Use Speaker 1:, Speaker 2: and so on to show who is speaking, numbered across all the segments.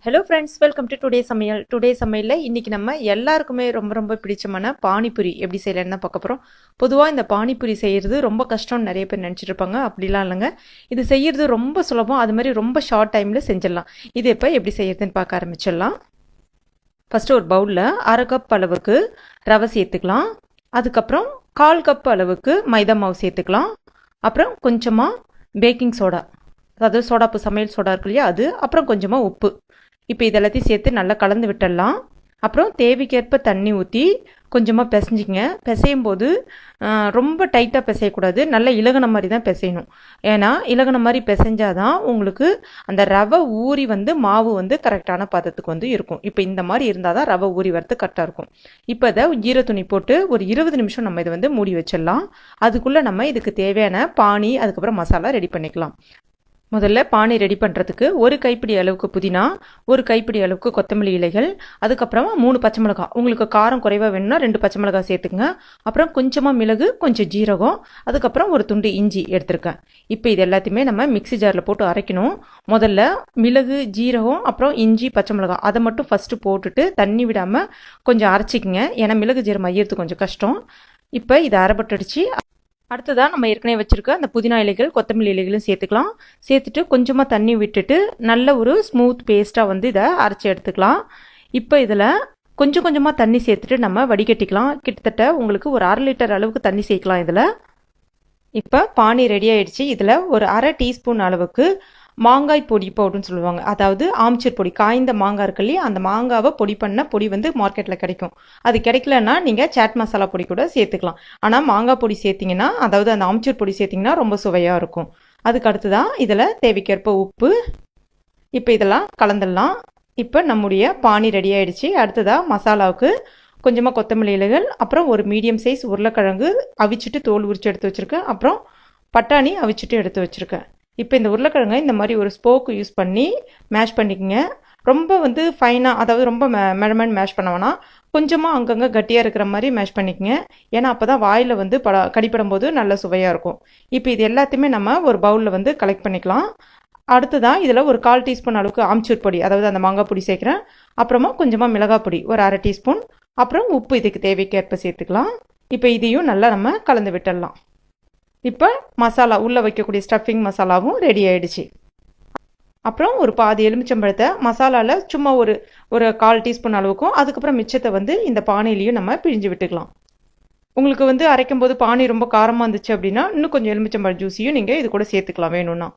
Speaker 1: Hello friends, welcome to today சமையல். Today சமையலில் இன்றைக்கி நம்ம எல்லாருக்குமே ரொம்ப ரொம்ப பிடிச்சமான பானிபூரி எப்படி செய்யலான்னு தான் பார்க்க போகிறோம். பொதுவாக இந்த பானிபூரி செய்கிறது ரொம்ப கஷ்டம்னு நிறைய பேர் நினச்சிட்டு இருப்பாங்க. அப்படிலாம் இல்லைங்க, இது செய்கிறது ரொம்ப சுலபம். அது மாதிரி ரொம்ப ஷார்ட் டைமில் செஞ்சிடலாம். இது இப்போ எப்படி செய்யறதுன்னு பார்க்க ஆரம்பிச்சிடலாம். ஃபஸ்ட்டு ஒரு பவுலில் 1/2 கப் அளவுக்கு ரவை சேர்த்துக்கலாம். அதுக்கப்புறம் 1/4 கப் அளவுக்கு மைதா மாவு சேர்த்துக்கலாம். அப்புறம் கொஞ்சமாக பேக்கிங் சோடா, அதாவது சோடாப்பு சமையல் சோடா இருக்கு இல்லையா, அது. அப்புறம் கொஞ்சமாக உப்பு. இப்போ இதெல்லாத்தையும் சேர்த்து நல்லா கலந்து விட்டுடலாம். அப்புறம் தேவைக்கேற்ப தண்ணி ஊற்றி கொஞ்சமாக பிசைஞ்சிங்க. பிசையும் போது ரொம்ப டைட்டாக பிசையக்கூடாது, நல்லா இலகுன மாதிரி தான் பிசையணும். ஏன்னா இலகுன மாதிரி பிசைஞ்சாதான் உங்களுக்கு அந்த ரவை ஊறி மாவு கரெக்டான பதத்துக்கு இருக்கும். இப்போ இந்த மாதிரி இருந்தால் தான் ரவை ஊறி வரது கரெக்டாக இருக்கும். இப்போ இதை ஈர துணி போட்டு ஒரு 20 நிமிஷம் நம்ம இதை மூடி வச்சிடலாம். அதுக்குள்ளே நம்ம இதுக்கு தேவையான பானி அதுக்கப்புறம் மசாலா ரெடி பண்ணிக்கலாம். முதல்ல பானி ரெடி பண்ணுறதுக்கு 1 கைப்பிடி அளவுக்கு புதினா, 1 கைப்பிடி அளவுக்கு கொத்தமல்லி இலைகள், அதுக்கப்புறமா 3 பச்சை மிளகாய். உங்களுக்கு காரம் குறைவாக வேணும்னா 2 பச்சை மிளகாய் சேர்த்துக்குங்க. அப்புறம் கொஞ்சமாக மிளகு, கொஞ்சம் ஜீரகம், அதுக்கப்புறம் ஒரு துண்டு இஞ்சி எடுத்திருக்கேன். இப்போ இது எல்லாத்தையுமே நம்ம மிக்சி ஜாரில் போட்டு அரைக்கணும். முதல்ல மிளகு, ஜீரகம், அப்புறம் இஞ்சி, பச்சை மிளகாய் அதை மட்டும் ஃபஸ்ட்டு போட்டுட்டு தண்ணி விடாமல் கொஞ்சம் அரைச்சிக்கங்க. ஏன்னா மிளகு ஜீரகம் ஐயறது கொஞ்சம் கஷ்டம். இப்போ இதை அரைப்பட்டுடுச்சு. அடுத்ததாக நம்ம ஏற்கனவே வச்சுருக்க அந்த புதினா இலைகள், கொத்தமல்லி இலைகளும் சேர்த்துக்கலாம். சேர்த்துட்டு கொஞ்சமாக தண்ணி விட்டுட்டு நல்ல ஒரு ஸ்மூத் பேஸ்ட்டாக இதை அரைச்சி எடுத்துக்கலாம். இப்போ இதில் கொஞ்சம் கொஞ்சமாக தண்ணி சேர்த்துட்டு நம்ம வடிகட்டிக்கலாம். கிட்டத்தட்ட உங்களுக்கு ஒரு 1/2 லிட்டர் அளவுக்கு தண்ணி சேர்க்கலாம் இதில். இப்போ பானி ரெடி ஆகிடுச்சு. இதில் ஒரு 1/2 டீஸ்பூன் அளவுக்கு மாங்காய் பொடி பவுடர்னு சொல்லுவாங்க, அதாவது ஆம்ச்சூர் பொடி. காய்ந்த மாங்காய் இருக்கு இல்லையா, அந்த மாங்காவை பொடி பண்ண பொடி மார்க்கெட்டில் கிடைக்கும். அது கிடைக்கலன்னா நீங்கள் சாட் மசாலா பொடி கூட சேர்த்துக்கலாம். ஆனால் மாங்காய் பொடி சேர்த்திங்கன்னா, அதாவது அந்த ஆம்ச்சூர் பொடி சேர்த்திங்கன்னா ரொம்ப சுவையாக இருக்கும். அதுக்கு அடுத்து தான் இதில் தேவைக்கேற்ப உப்பு. இப்போ இதெல்லாம் கலந்துடலாம். இப்போ நம்முடைய பானி ரெடி ஆகிடுச்சு. அடுத்ததாக மசாலாவுக்கு கொஞ்சமாக கொத்தமல்லி இலைகள், அப்புறம் ஒரு மீடியம் சைஸ் உருளைக்கிழங்கு அவிச்சிட்டு தோல் உரிச்சு எடுத்து வச்சுருக்கேன். அப்புறம் பட்டாணி அவிச்சிட்டு எடுத்து வச்சுருக்கேன். இப்போ இந்த உருளைக்கிழங்கை இந்த மாதிரி ஒரு ஸ்போக்கு யூஸ் பண்ணி மேஷ் பண்ணிக்கோங்க. ரொம்ப ஃபைனாக, அதாவது ரொம்ப மெடமெண்ட் மேஷ் பண்ண வேணாம். கொஞ்சமாக அங்கங்கே கட்டியாக இருக்கிற மாதிரி மேஷ் பண்ணிக்கோங்க. ஏன்னா அப்போ தான் வாயில் கடிப்படும் போது நல்ல சுவையாக இருக்கும். இப்போ இது எல்லாத்தையுமே நம்ம ஒரு பவுலில் கலெக்ட் பண்ணிக்கலாம். அடுத்ததான் இதில் ஒரு 1/4 டீஸ்பூன் அளவுக்கு ஆம்ச்சூர் பொடி, அதாவது அந்த மாங்காய் பொடி சேர்க்குறேன். அப்புறமா கொஞ்சமாக மிளகாய் பொடி ஒரு 1/2 டீஸ்பூன், அப்புறம் உப்பு இதுக்கு தேவைக்கேற்ப சேர்த்துக்கலாம். இப்போ இதையும் நல்லா நம்ம கலந்து விட்டுடலாம். இப்போ மசாலா உள்ளே வைக்கக்கூடிய ஸ்டஃபிங் மசாலாவும் ரெடி ஆகிடுச்சு. அப்புறம் ஒரு பாதி எலுமிச்சம்பழத்தை மசாலாவில் சும்மா ஒரு 1/4 டீஸ்பூன் அளவுக்கும், அதுக்கப்புறம் மிச்சத்தை இந்த பானையிலையும் நம்ம பிழிஞ்சு விட்டுக்கலாம். உங்களுக்கு அரைக்கும் போது பானி ரொம்ப காரமாக இருந்துச்சு அப்படின்னா இன்னும் கொஞ்சம் எலுமிச்சம்பழம் ஜூஸையும் நீங்கள் இது கூட சேர்த்துக்கலாம் வேணும்னா.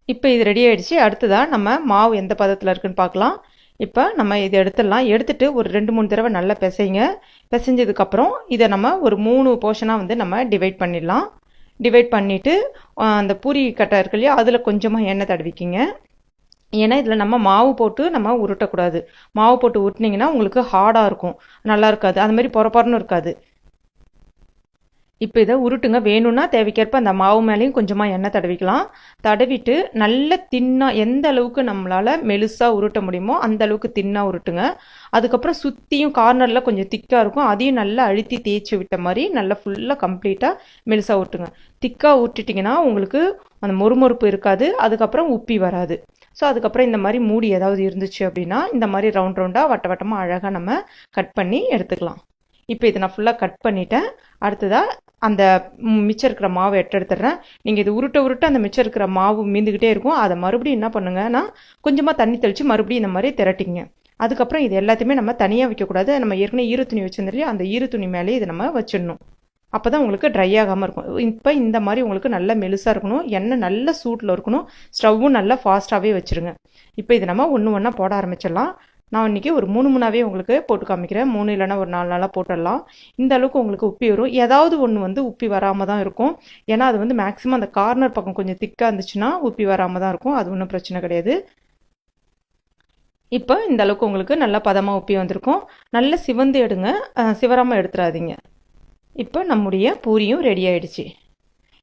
Speaker 1: இப்போ இது ரெடி ஆகிடுச்சு. அடுத்ததாக நம்ம மாவு எந்த பதத்தில் இருக்குன்னு பார்க்கலாம். இப்போ நம்ம இதை எடுத்துடலாம். எடுத்துட்டு ஒரு 2-3 தடவை நல்லா பிசைங்க. பிசைஞ்சதுக்கப்புறம் இதை நம்ம ஒரு 3 போர்ஷனாக நம்ம டிவைட் பண்ணிடலாம். டிவைட் பண்ணிவிட்டு அந்த பூரி கட்டை இருக்கு இல்லையா, அதில் கொஞ்சமாக எண்ணெய் தடவிக்கிங்க. ஏன்னா இதில் நம்ம மாவு போட்டு நம்ம உருட்டக்கூடாது. மாவு போட்டு உருட்டினீங்கன்னா உங்களுக்கு ஹார்டாக இருக்கும், நல்லா இருக்காது. அது மாதிரி பொறப்பொறன்னு இருக்காது. இப்போ இதை உருட்டுங்க. வேணும்னா தேவைக்கேற்ப அந்த மாவு மேலேயும் கொஞ்சமாக எண்ணெய் தடவிக்கலாம். தடவிட்டு நல்ல தின்னாக, எந்த அளவுக்கு நம்மளால் மெலுசாக உருட்ட முடியுமோ அந்த அளவுக்கு தின்னாக உருட்டுங்க. அதுக்கப்புறம் சுற்றியும் கார்னரில் கொஞ்சம் திக்காக இருக்கும், அதையும் நல்லா அழுத்தி தேய்ச்சி விட்ட மாதிரி நல்லா ஃபுல்லாக கம்ப்ளீட்டாக மெலுசாக உருட்டுங்க. திக்காக உருட்டிட்டிங்கன்னா உங்களுக்கு அந்த மொறுமொறுப்பு இருக்காது, அதுக்கப்புறம் உப்பி வராது. ஸோ அதுக்கப்புறம் இந்த மாதிரி மூடி ஏதாவது இருந்துச்சு அப்படின்னா இந்த மாதிரி ரவுண்ட் ரவுண்டாக வட்ட வட்டமாக அழகாக நம்ம கட் பண்ணி எடுத்துக்கலாம். இப்போ இதை நான் ஃபுல்லாக கட் பண்ணிட்டேன். அடுத்ததாக அந்த மிச்சம் இருக்கிற மாவை எடுத்துடுறேன். நீங்கள் இது உருட்ட அந்த மிச்சம் இருக்கிற மாவு மீந்துக்கிட்டே இருக்கும். அதை மறுபடியும் என்ன பண்ணுங்கன்னா கொஞ்சமாக தண்ணி தெளித்து மறுபடியும் இந்த மாதிரி திரட்டிங்க. அதுக்கப்புறம் இது எல்லாத்தையுமே நம்ம தனியாக வைக்கக்கூடாது. நம்ம ஏற்கனவே ஈரத்துணி வச்சுருந்தோம், அந்த ஈரத்துணி மேலே இதை நம்ம வச்சிடணும். அப்போ தான் உங்களுக்கு ட்ரை ஆகாமல் இருக்கும். இப்போ இந்த மாதிரி உங்களுக்கு நல்ல மெலுசாக இருக்கணும், எண்ணெய் நல்ல சூட்டில் இருக்கணும், ஸ்டவ்வும் நல்லா ஃபாஸ்ட்டாகவே வச்சுருங்க. இப்போ இதை நம்ம ஒன்றா போட ஆரம்பிச்சிடலாம். நான் இன்றைக்கி ஒரு 3 உங்களுக்கு போட்டு காமிக்கிறேன். 3 இல்லைனா ஒரு 4 நாளாக போட்டுடலாம். இந்த அளவுக்கு உங்களுக்கு உப்பி வரும். ஏதாவது ஒன்று உப்பி வராமல் தான் இருக்கும். ஏன்னா அது மேக்ஸிமம் அந்த கார்னர் பக்கம் கொஞ்சம் திக்காக இருந்துச்சுன்னா உப்பி வராமல் தான் இருக்கும். அது ஒன்றும் பிரச்சனை கிடையாது. இப்போ இந்த அளவுக்கு உங்களுக்கு நல்லா பதமாக உப்பி வந்திருக்கும். நல்லா சிவந்து எடுங்க, சிவராமல் எடுத்துடாதீங்க. இப்போ நம்முடைய பூரியும் ரெடி ஆகிடுச்சு.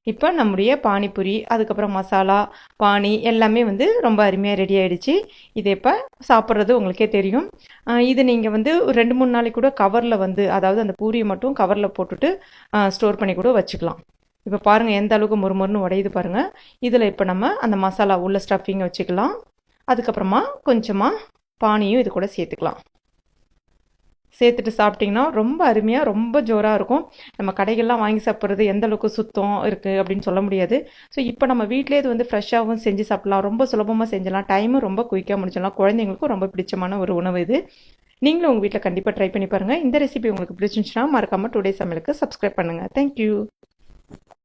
Speaker 1: இப்போ நம்முடைய பானிபூரி, அதுக்கப்புறம் மசாலா, பானி எல்லாமே ரொம்ப அருமையாக ரெடி ஆகிடுச்சு. இதை இப்போ சாப்பிட்றது உங்களுக்கே தெரியும். இது நீங்கள் ஒரு 2-3 நாளைக்கு கூட கவரில் அதாவது அந்த பூரியை மட்டும் கவரில் போட்டுட்டு ஸ்டோர் பண்ணி கூட வச்சுக்கலாம். இப்போ பாருங்கள் எந்த அளவுக்கு மொறுமொறுன்னு உடையுது பாருங்கள். இதில் இப்போ நம்ம அந்த மசாலா உள்ள ஸ்டஃபிங்கை வச்சுக்கலாம். அதுக்கப்புறமா கொஞ்சமாக பானியும் இது கூட சேர்த்துக்கலாம். சேர்த்துட்டு சாப்பிட்டிங்கன்னா ரொம்ப அருமையாக ரொம்ப ஜோராக இருக்கும். நம்ம கடைகள்லாம் வாங்கி சாப்பிட்றது எந்த அளவுக்கு சுத்தம் இருக்குது அப்படின்னு சொல்ல முடியாது. ஸோ இப்போ நம்ம வீட்டிலே இது வந்து ஃப்ரெஷ்ஷாகவும் செஞ்சு சாப்பிட்லாம். ரொம்ப சுலபமாக செஞ்சலாம். டைமும் ரொம்ப குயிக்காக முடிச்சிடலாம். குழந்தைங்களுக்கும் ரொம்ப பிடிச்சமான ஒரு உணவு இது. நீங்களும் உங்கள் வீட்டில் கண்டிப்பாக ட்ரை பண்ணி பாருங்கள். இந்த ரெசிபி உங்களுக்கு பிடிச்சிருந்துச்சுன்னா மறக்காமல் டுடே சமையலுக்கு சப்ஸ்கிரைப் பண்ணுங்கள். தேங்க்யூ.